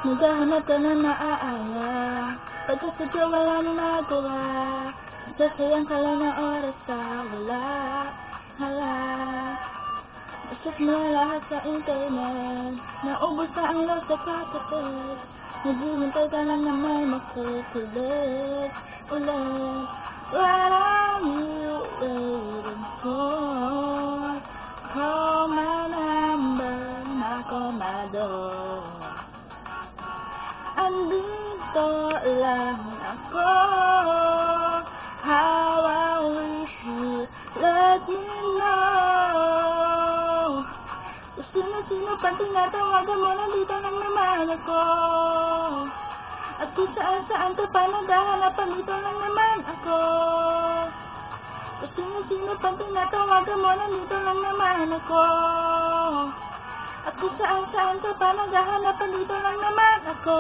Naghahanap ka na naaaya, pagkasadya wala nang nagawa. Sasayang ka lang ng oras sa wala. Isip mo lahat sa internet, naubos na ang love sa kakapit. Naghihintay ka na naman makukulit ulit. What are you waiting for? Call my number, nakomado. Andito lang ako. How I wish you let me know. Sino pang tinatawagan mo, nandito lang naman ako. At kung saan ka pa naghahanapan, dito lang naman ako. Sino pang tinatawagan mo, nandito lang naman ako. At kung saan ka pa naghahanapan, dito lang naman ako.